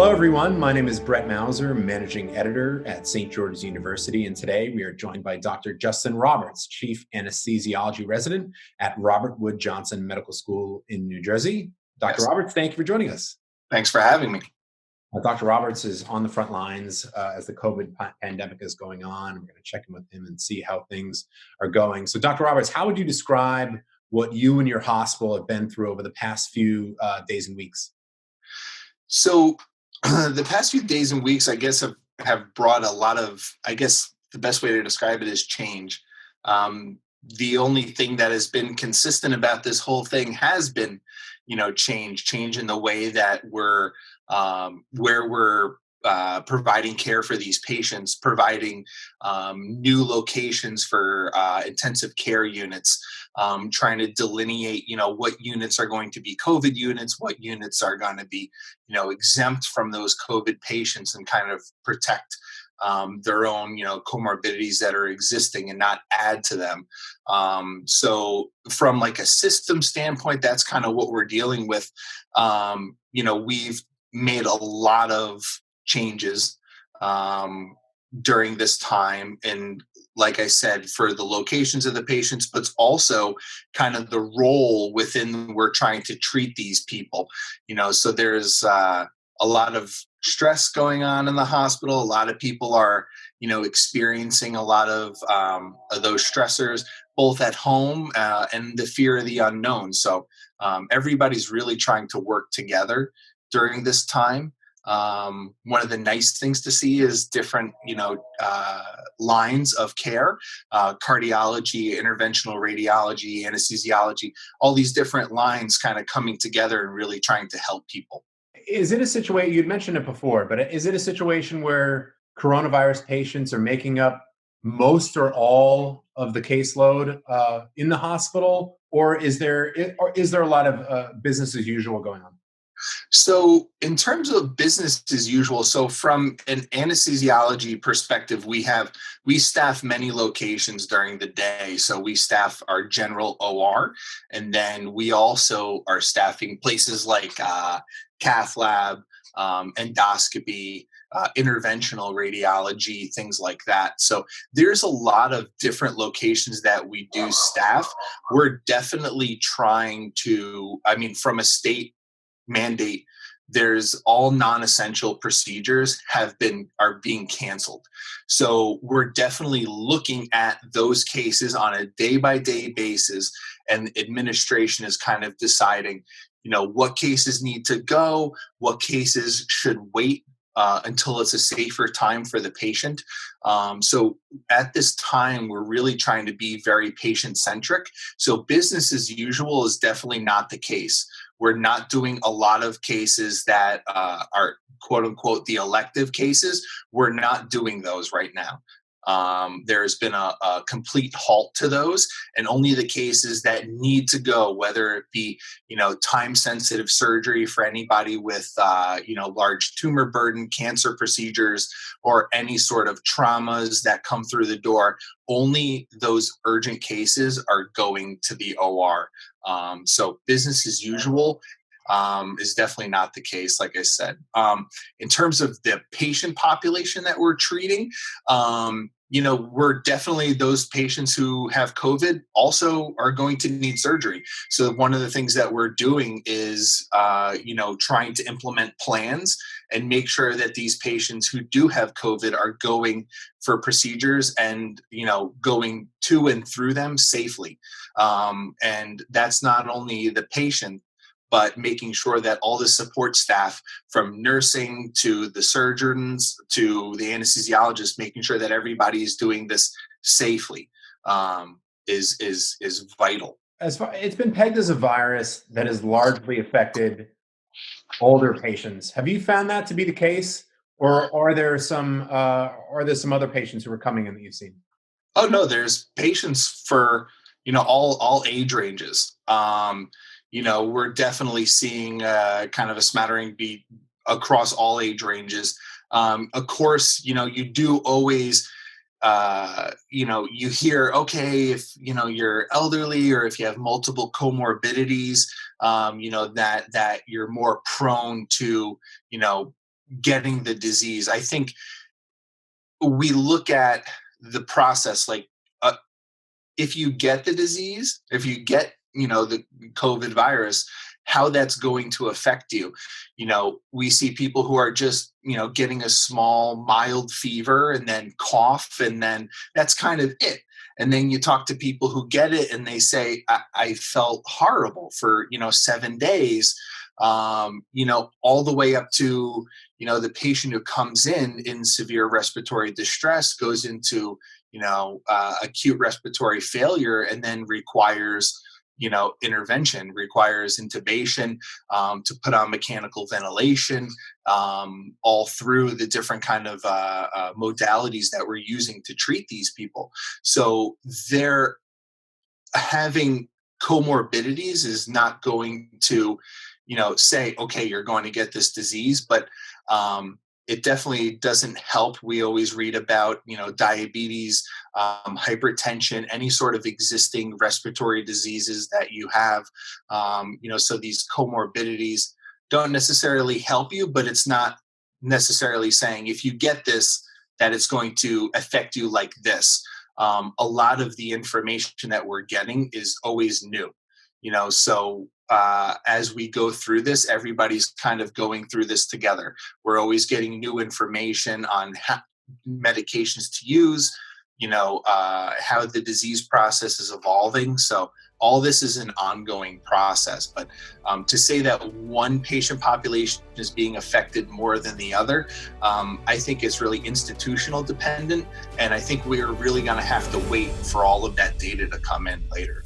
Hello, everyone. My name is Brett Mauser, managing editor at St. George's University, and today we are joined by Dr. Justin Roberts, chief anesthesiology resident at Robert Wood Johnson Medical School in New Jersey. Dr. Yes. Roberts, thank you for joining us. Thanks for having me. Dr. Roberts is on the front lines as the COVID pandemic is going on. We're going to check in with him and see how things are going. So, Dr. Roberts, how would you describe what you and your hospital have been through over the past few days and weeks? So, the past few days and weeks, I guess, have brought a lot of, I guess, the best way to describe it is change. The only thing that has been consistent about this whole thing has been, change in the way that where we're providing care for these patients, providing new locations for intensive care units, trying to delineate, what units are going to be COVID units, what units are going to be, exempt from those COVID patients and kind of protect their own, comorbidities that are existing and not add to them. So from like a system standpoint, that's kind of what we're dealing with. We've made a lot of changes during this time. And like I said, for the locations of the patients, but it's also kind of the role within we're trying to treat these people. So there's a lot of stress going on in the hospital. A lot of people are, experiencing a lot of those stressors, both at home and the fear of the unknown. So everybody's really trying to work together during this time. One of the nice things to see is different, lines of care, cardiology, interventional radiology, anesthesiology, all these different lines kind of coming together and really trying to help people. Is it a situation, you'd mentioned it before, but is it a situation where coronavirus patients are making up most or all of the caseload in the hospital, or is there a lot of business as usual going on? So, in terms of business as usual, so from an anesthesiology perspective, we staff many locations during the day. So we staff our general OR, and then we also are staffing places like cath lab, endoscopy, interventional radiology, things like that. So there's a lot of different locations that we do staff. We're definitely trying to, I mean, from a state mandate, there's all non-essential procedures are being canceled. So we're definitely looking at those cases on a day-by-day basis, and administration is kind of deciding, what cases need to go, what cases should wait until it's a safer time for the patient. So at this time, we're really trying to be very patient-centric. So business as usual is definitely not the case. We're not doing a lot of cases that are quote unquote the elective cases. We're not doing those right now. There's been a complete halt to those, and only the cases that need to go, whether it be, time sensitive surgery for anybody with, large tumor burden, cancer procedures, or any sort of traumas that come through the door, only those urgent cases are going to the OR. So business as usual is definitely not the case, like I said. In terms of the patient population that we're treating, we're definitely those patients who have COVID also are going to need surgery. So one of the things that we're doing is, trying to implement plans and make sure that these patients who do have COVID are going for procedures and, going to and through them safely. And that's not only the patient, but making sure that all the support staff, from nursing to the surgeons to the anesthesiologists, making sure that everybody is doing this safely, is vital. It's been pegged as a virus that has largely affected older patients. Have you found that to be the case, or are there some other patients who are coming in that you've seen? Oh no, there's patients for all age ranges. We're definitely seeing kind of a smattering be across all age ranges. Of course, you do always, you hear, okay, if, you're elderly or if you have multiple comorbidities, that you're more prone to, getting the disease. I think we look at the process like, if you get the disease, if you get, the COVID virus, how that's going to affect you. We see people who are just, getting a small mild fever and then cough, and then that's kind of it. And then you talk to people who get it and they say, I felt horrible for, 7 days, all the way up to, the patient who comes in severe respiratory distress, goes into, acute respiratory failure, and then requires, intervention, requires intubation, to put on mechanical ventilation, all through the different kind of modalities that we're using to treat these people. So they're having comorbidities is not going to, say, okay, you're going to get this disease, but it definitely doesn't help. We always read about, diabetes, hypertension, any sort of existing respiratory diseases that you have. So these comorbidities don't necessarily help you, but it's not necessarily saying if you get this, that it's going to affect you like this. A lot of the information that we're getting is always new, so as we go through this, everybody's kind of going through this together. We're always getting new information on medications to use, how the disease process is evolving. So all this is an ongoing process. But to say that one patient population is being affected more than the other, I think it's really institutional dependent. And I think we're really going to have to wait for all of that data to come in later.